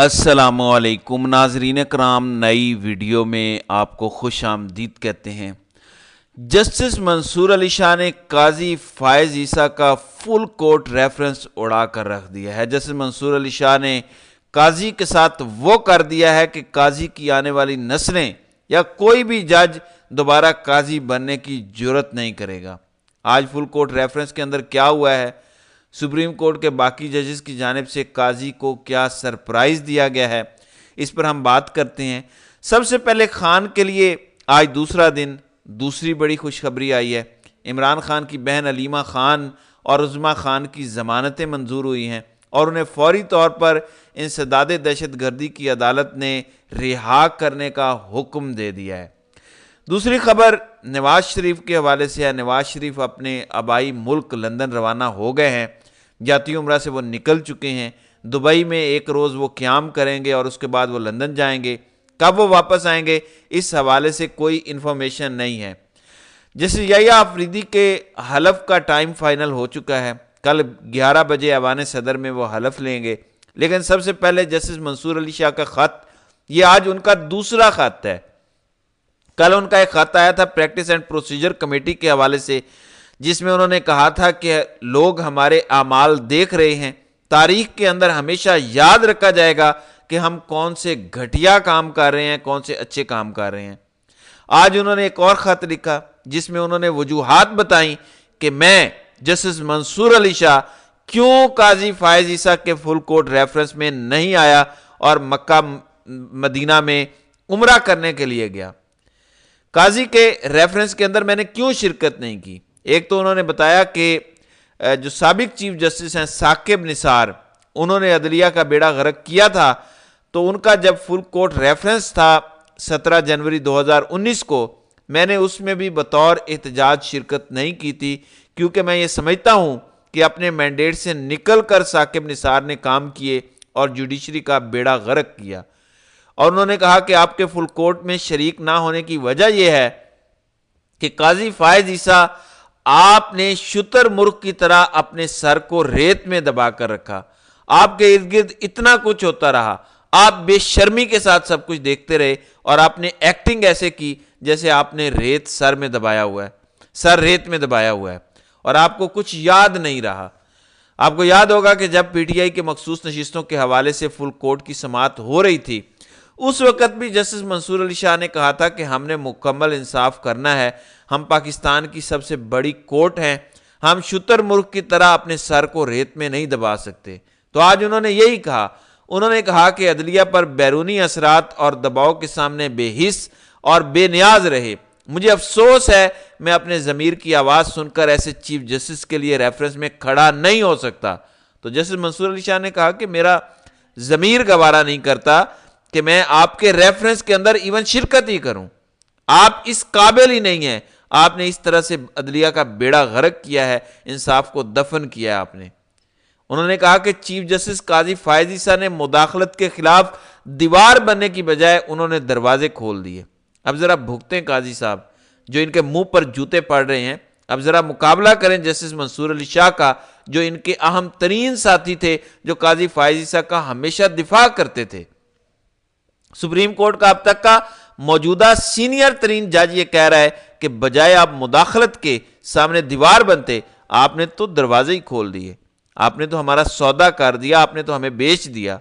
السلام علیکم ناظرین کرام، نئی ویڈیو میں آپ کو خوش آمدید کہتے ہیں۔ جسٹس منصور علی شاہ نے قاضی فائز عیسیٰ کا فل کورٹ ریفرنس اڑا کر رکھ دیا ہے۔ جسٹس منصور علی شاہ نے قاضی کے ساتھ وہ کر دیا ہے کہ قاضی کی آنے والی نسلیں یا کوئی بھی جج دوبارہ قاضی بننے کی جرات نہیں کرے گا۔ آج فل کورٹ ریفرنس کے اندر کیا ہوا ہے، سپریم کورٹ کے باقی ججز کی جانب سے قاضی کو کیا سرپرائز دیا گیا ہے، اس پر ہم بات کرتے ہیں۔ سب سے پہلے خان کے لیے آج دوسرا دن دوسری بڑی خوشخبری آئی ہے۔ عمران خان کی بہن علیمہ خان اور عظمیٰ خان کی ضمانتیں منظور ہوئی ہیں اور انہیں فوری طور پر انسداد دہشت گردی کی عدالت نے رہا کرنے کا حکم دے دیا ہے۔ دوسری خبر نواز شریف کے حوالے سے ہے۔ نواز شریف اپنے آبائی ملک لندن روانہ ہو گئے ہیں۔ جاتی عمرہ سے وہ نکل چکے ہیں۔ دبئی میں ایک روز وہ قیام کریں گے اور اس کے بعد وہ لندن جائیں گے۔ کب وہ واپس آئیں گے اس حوالے سے کوئی انفارمیشن نہیں ہے۔ جیسے یحییٰ آفریدی کے حلف کا ٹائم فائنل ہو چکا ہے، کل 11 بجے ایوان صدر میں وہ حلف لیں گے، لیکن سب سے پہلے جسٹس منصور علی شاہ کا خط، یہ آج ان کا دوسرا خط ہے۔ کل ان کا ایک خط آیا تھا پریکٹس اینڈ پروسیجر کمیٹی کے حوالے سے، جس میں انہوں نے کہا تھا کہ لوگ ہمارے اعمال دیکھ رہے ہیں، تاریخ کے اندر ہمیشہ یاد رکھا جائے گا کہ ہم کون سے گھٹیا کام کر رہے ہیں، کون سے اچھے کام کر رہے ہیں۔ آج انہوں نے ایک اور خط لکھا جس میں انہوں نے وجوہات بتائیں کہ میں جسٹس منصور علی شاہ کیوں قاضی فائز عیسیٰ کے فل کورٹ ریفرنس میں نہیں آیا اور مکہ مدینہ میں عمرہ کرنے کے لیے گیا۔ قاضی کے ریفرنس کے اندر میں نے کیوں شرکت نہیں کی؟ ایک تو انہوں نے بتایا کہ جو سابق چیف جسٹس ہیں ثاقب نثار، انہوں نے عدلیہ کا بیڑا غرق کیا تھا، تو ان کا جب فل کورٹ ریفرنس تھا 17 جنوری 2019 کو، میں نے اس میں بھی بطور احتجاج شرکت نہیں کی تھی، کیونکہ میں یہ سمجھتا ہوں کہ اپنے مینڈیٹ سے نکل کر ثاقب نثار نے کام کیے اور جوڈیشری کا بیڑا غرق کیا۔ اور انہوں نے کہا کہ آپ کے فل کورٹ میں شریک نہ ہونے کی وجہ یہ ہے کہ قاضی فائز عیسیٰ آپ نے شتر مرغ کی طرح اپنے سر کو ریت میں دبا کر رکھا، آپ کے ارد گرد اتنا کچھ ہوتا رہا، آپ بے شرمی کے ساتھ سب کچھ دیکھتے رہے اور آپ نے ایکٹنگ ایسے کی جیسے آپ نے ریت سر میں دبایا ہوا ہے، سر ریت میں دبایا ہوا ہے، اور آپ کو کچھ یاد نہیں رہا۔ آپ کو یاد ہوگا کہ جب پی ٹی آئی کے مخصوص نشستوں کے حوالے سے فل کورٹ کی سماعت ہو رہی تھی، اس وقت بھی جسٹس منصور علی شاہ نے کہا تھا کہ ہم نے مکمل انصاف کرنا ہے، ہم پاکستان کی سب سے بڑی کورٹ ہیں، ہم شتر مرغ کی طرح اپنے سر کو ریت میں نہیں دبا سکتے۔ تو آج انہوں نے یہی کہا، انہوں نے کہا کہ عدلیہ پر بیرونی اثرات اور دباؤ کے سامنے بے حس اور بے نیاز رہے۔ مجھے افسوس ہے میں اپنے ضمیر کی آواز سن کر ایسے چیف جسٹس کے لیے ریفرنس میں کھڑا نہیں ہو سکتا۔ تو جسٹس منصور علی شاہ نے کہا کہ میرا ضمیر گوارا نہیں کرتا کہ میں آپ کے ریفرنس کے اندر ایون شرکت ہی کروں، آپ اس قابل ہی نہیں ہیں، آپ نے اس طرح سے عدلیہ کا بیڑا غرق کیا ہے، انصاف کو دفن کیا ہے آپ نے۔ انہوں نے کہا کہ چیف جسٹس قاضی فائز عیسیٰ نے مداخلت کے خلاف دیوار بننے کی بجائے انہوں نے دروازے کھول دیے۔ اب ذرا بھگتیں قاضی صاحب جو ان کے منہ پر جوتے پڑ رہے ہیں، اب ذرا مقابلہ کریں جسٹس منصور علی شاہ کا، جو ان کے اہم ترین ساتھی تھے، جو قاضی فائز عیسیٰ کا ہمیشہ دفاع کرتے تھے۔ سپریم کورٹ کا اب تک کا موجودہ سینئر ترین جج یہ کہہ رہا ہے کہ بجائے آپ مداخلت کے سامنے دیوار بنتے، آپ نے تو دروازے ہی کھول دیے، آپ نے تو ہمارا سودا کر دیا، آپ نے تو ہمیں بیچ دیا۔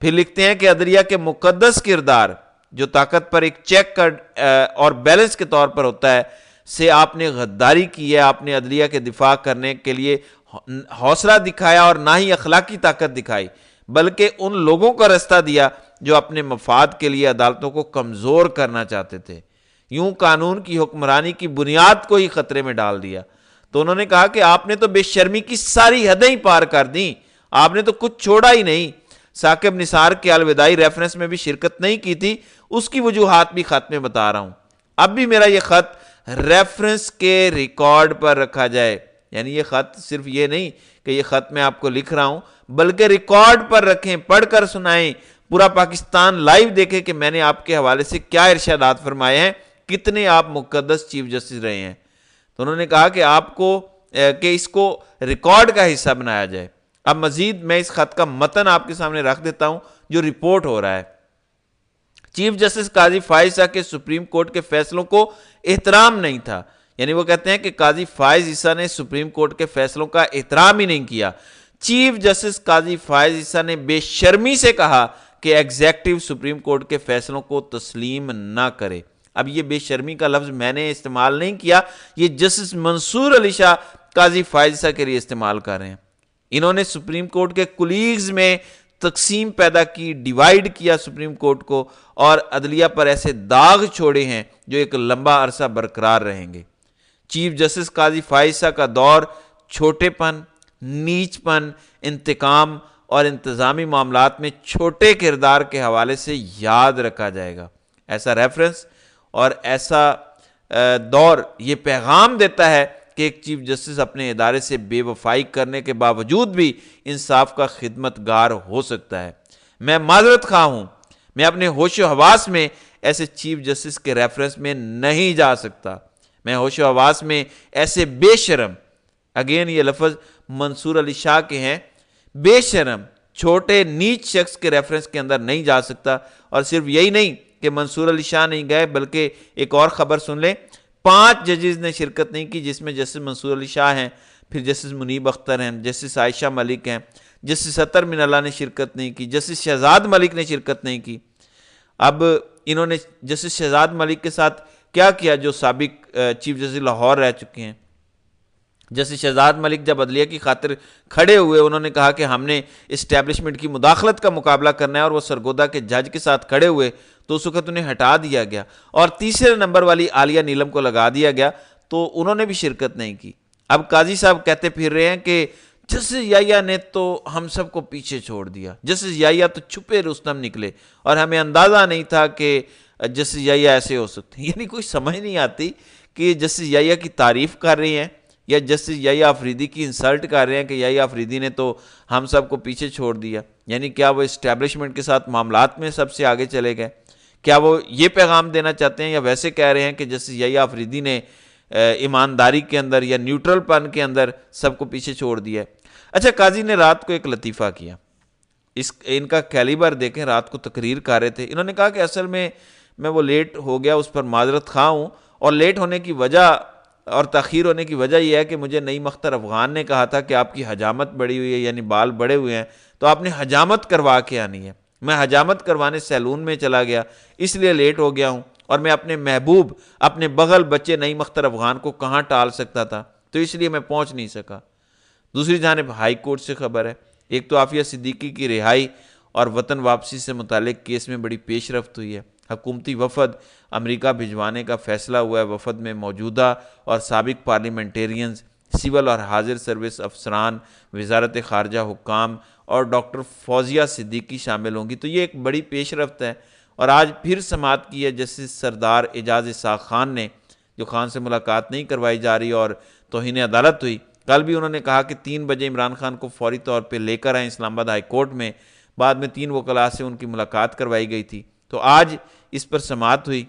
پھر لکھتے ہیں کہ عدلیہ کے مقدس کردار جو طاقت پر ایک چیک اور بیلنس کے طور پر ہوتا ہے سے آپ نے غداری کی ہے، آپ نے عدلیہ کے دفاع کرنے کے لیے حوصلہ دکھایا اور نہ ہی اخلاقی طاقت دکھائی، بلکہ ان لوگوں کا رستہ دیا جو اپنے مفاد کے لیے عدالتوں کو کمزور کرنا چاہتے تھے، یوں قانون کی حکمرانی کی بنیاد کو ہی خطرے میں ڈال دیا۔ تو انہوں نے کہا کہ آپ نے تو بے شرمی کی ساری حدیں ہی پار کر دیں، آپ نے تو کچھ چھوڑا ہی نہیں۔ ثاقب نثار کے الوداعی ریفرنس میں بھی شرکت نہیں کی تھی، اس کی وجوہات بھی خط میں بتا رہا ہوں۔ اب بھی میرا یہ خط ریفرنس کے ریکارڈ پر رکھا جائے، یعنی یہ خط صرف یہ نہیں کہ یہ خط میں آپ کو لکھ رہا ہوں، بلکہ ریکارڈ پر رکھیں، پڑھ کر سنائیں، پورا پاکستان لائیو دیکھے کہ میں نے آپ کے حوالے سے کیا ارشادات فرمائے ہیں، کتنے آپ مقدس چیف جسٹس رہے ہیں۔ تو انہوں نے کہا کہ آپ کو کہ اس کو ریکارڈ کا حصہ بنایا جائے۔ اب مزید میں اس خط کا متن آپ کے سامنے رکھ دیتا ہوں جو رپورٹ ہو رہا ہے۔ چیف جسٹس قاضی فائز عیسیٰ کے سپریم کورٹ کے فیصلوں کو احترام نہیں تھا، یعنی وہ کہتے ہیں کہ قاضی فائز عیسیٰ نے سپریم کورٹ کے فیصلوں کا احترام ہی نہیں کیا۔ چیف جسٹس قاضی فائز عیسیٰ نے بے شرمی سے کہا کہ ایگزیکٹو سپریم کورٹ کے فیصلوں کو تسلیم نہ کرے۔ اب یہ بے شرمی کا لفظ میں نے استعمال نہیں کیا، یہ جسٹس منصور علی شاہ قاضی فائز عیسیٰ کے لیے استعمال کر رہے ہیں۔ انہوں نے سپریم کورٹ کے کولیگز میں تقسیم پیدا کی، ڈیوائیڈ کیا سپریم کورٹ کو، اور عدلیہ پر ایسے داغ چھوڑے ہیں جو ایک لمبا عرصہ برقرار رہیں گے۔ چیف جسٹس قاضی فائز عیسیٰ کا دور چھوٹے پن، نیچ پن، انتقام اور انتظامی معاملات میں چھوٹے کردار کے حوالے سے یاد رکھا جائے گا۔ ایسا ریفرنس اور ایسا دور یہ پیغام دیتا ہے کہ ایک چیف جسٹس اپنے ادارے سے بے وفائی کرنے کے باوجود بھی انصاف کا خدمت گار ہو سکتا ہے۔ میں معذرت خواہ ہوں، میں اپنے ہوش و حواس میں ایسے چیف جسٹس کے ریفرنس میں نہیں جا سکتا۔ میں ہوش و حواس میں ایسے بے شرم، اگین یہ لفظ منصور علی شاہ کے ہیں، بے شرم چھوٹے نیچ شخص کے ریفرنس کے اندر نہیں جا سکتا۔ اور صرف یہی نہیں کہ منصور علی شاہ نہیں گئے، بلکہ ایک اور خبر سن لیں، 5 ججز نے شرکت نہیں کی، جس میں جسٹس منصور علی شاہ ہیں، پھر جسٹس منیب اختر ہیں، جسٹس عائشہ ملک ہیں، جسٹس اطہر من اللہ نے شرکت نہیں کی، جسٹس شہزاد ملک نے شرکت نہیں کی۔ اب انہوں نے جسٹس شہزاد ملک کے ساتھ کیا کیا جو سابق چیف جسٹس لاہور رہ چکے ہیں؟ جسٹس شہزاد ملک جب عدلیہ کی خاطر کھڑے ہوئے، انہوں نے کہا کہ ہم نے اسٹیبلشمنٹ کی مداخلت کا مقابلہ کرنا ہے، اور وہ سرگودا کے جج کے ساتھ کھڑے ہوئے تو اس وقت انہیں ہٹا دیا گیا، اور تیسرے نمبر والی عالیہ نیلم کو لگا دیا گیا، تو انہوں نے بھی شرکت نہیں کی۔ اب قاضی صاحب کہتے پھر رہے ہیں کہ جسٹس یحییٰ نے تو ہم سب کو پیچھے چھوڑ دیا، جسٹس یحییٰ تو چھپے رستم نکلے، اور ہمیں اندازہ نہیں تھا کہ جسٹس یحییٰ ایسے ہو سکتے ہیں۔ یعنی کوئی سمجھ نہیں آتی کہ جسٹس یحییٰ کی تعریف کر رہی ہیں یا جسٹس یحییٰ آفریدی کی انسلٹ کر رہے ہیں کہ یحییٰ آفریدی نے تو ہم سب کو پیچھے چھوڑ دیا۔ یعنی کیا وہ اسٹیبلشمنٹ کے ساتھ معاملات میں سب سے آگے چلے گئے؟ کیا وہ یہ پیغام دینا چاہتے ہیں، یا ویسے کہہ رہے ہیں کہ جسٹس یحییٰ آفریدی نے ایمانداری کے اندر یا نیوٹرل پن کے اندر سب کو پیچھے چھوڑ دیا ہے؟ اچھا، قاضی نے رات کو ایک لطیفہ کیا، ان کا کیلیبر دیکھیں، رات کو تقریر کر رہے تھے۔ انہوں نے کہا کہ اصل میں وہ لیٹ ہو گیا، اس پر معذرت خواہ ہوں، اور لیٹ ہونے کی وجہ اور تاخیر ہونے کی وجہ یہ ہے کہ مجھے نعیم اختر افغان نے کہا تھا کہ آپ کی حجامت بڑی ہوئی ہے، یعنی بال بڑے ہوئے ہیں، تو آپ نے حجامت کروا کے آنی ہے۔ میں حجامت کروانے سیلون میں چلا گیا، اس لیے لیٹ ہو گیا ہوں، اور میں اپنے محبوب، اپنے بغل بچے نعیم اختر افغان کو کہاں ٹال سکتا تھا، تو اس لیے میں پہنچ نہیں سکا۔ دوسری جانب ہائی کورٹ سے خبر ہے، ایک تو عافیہ صدیقی کی رہائی اور وطن واپسی سے متعلق کیس میں بڑی پیش رفت ہوئی ہے۔ حکومتی وفد امریکہ بھجوانے کا فیصلہ ہوا ہے۔ وفد میں موجودہ اور سابق پارلیمنٹیرینز، سول اور حاضر سروس افسران، وزارت خارجہ حکام اور ڈاکٹر فوزیہ صدیقی شامل ہوں گی، تو یہ ایک بڑی پیش رفت ہے۔ اور آج پھر سماعت کی ہے جسٹس سردار اعجاز اسحاق خان نے، جو خان سے ملاقات نہیں کروائی جا رہی اور توہین عدالت ہوئی۔ کل بھی انہوں نے کہا کہ 3 بجے عمران خان کو فوری طور پہ لے کر آئیں اسلام آباد ہائی کورٹ میں، بعد میں 3 وکلاء سے ان کی ملاقات کروائی گئی تھی، تو آج اس پر سماعت ہوئی۔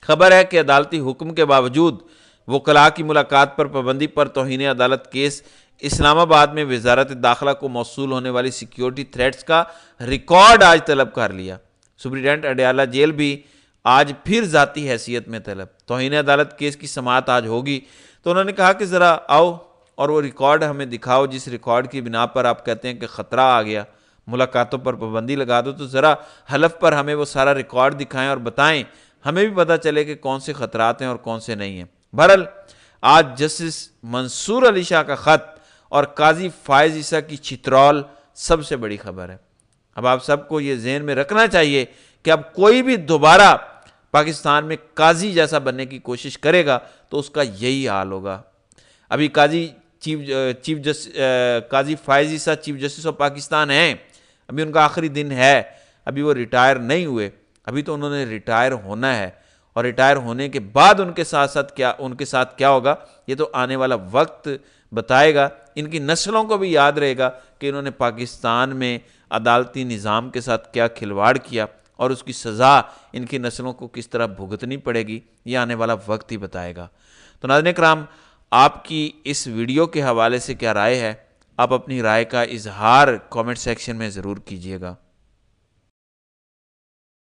خبر ہے کہ عدالتی حکم کے باوجود وکلاء کی ملاقات پر پابندی پر توہین عدالت کیس اسلام آباد میں وزارت داخلہ کو موصول ہونے والی سیکیورٹی تھریٹس کا ریکارڈ آج طلب کر لیا۔ سپرنٹینڈنٹ اڈیالہ جیل بھی آج پھر ذاتی حیثیت میں طلب۔ توہین عدالت کیس کی سماعت آج ہوگی، تو انہوں نے کہا کہ ذرا آؤ اور وہ ریکارڈ ہمیں دکھاؤ جس ریکارڈ کی بنا پر آپ کہتے ہیں کہ خطرہ آ گیا، ملاقاتوں پر پابندی لگا دو، تو ذرا حلف پر ہمیں وہ سارا ریکارڈ دکھائیں اور بتائیں، ہمیں بھی پتہ چلے کہ کون سے خطرات ہیں اور کون سے نہیں ہیں۔ بہرحال آج جسٹس منصور علی شاہ کا خط اور قاضی فائز عیسیٰ کی چترول سب سے بڑی خبر ہے۔ اب آپ سب کو یہ ذہن میں رکھنا چاہیے کہ اب کوئی بھی دوبارہ پاکستان میں قاضی جیسا بننے کی کوشش کرے گا تو اس کا یہی حال ہوگا۔ ابھی قاضی فائز عیسیٰ چیف جسٹس آف پاکستان ہیں، ابھی ان کا آخری دن ہے، ابھی وہ ریٹائر نہیں ہوئے، ابھی تو انہوں نے ریٹائر ہونا ہے، اور ریٹائر ہونے کے بعد ان کے ساتھ کیا ہوگا یہ تو آنے والا وقت بتائے گا۔ ان کی نسلوں کو بھی یاد رہے گا کہ انہوں نے پاکستان میں عدالتی نظام کے ساتھ کیا کھلواڑ کیا، اور اس کی سزا ان کی نسلوں کو کس طرح بھگتنی پڑے گی، یہ آنے والا وقت ہی بتائے گا۔ تو ناظرین کرام، آپ کی اس ویڈیو کے حوالے سے کیا رائے ہے؟ آپ اپنی رائے کا اظہار کامنٹ سیکشن میں ضرور کیجیے گا۔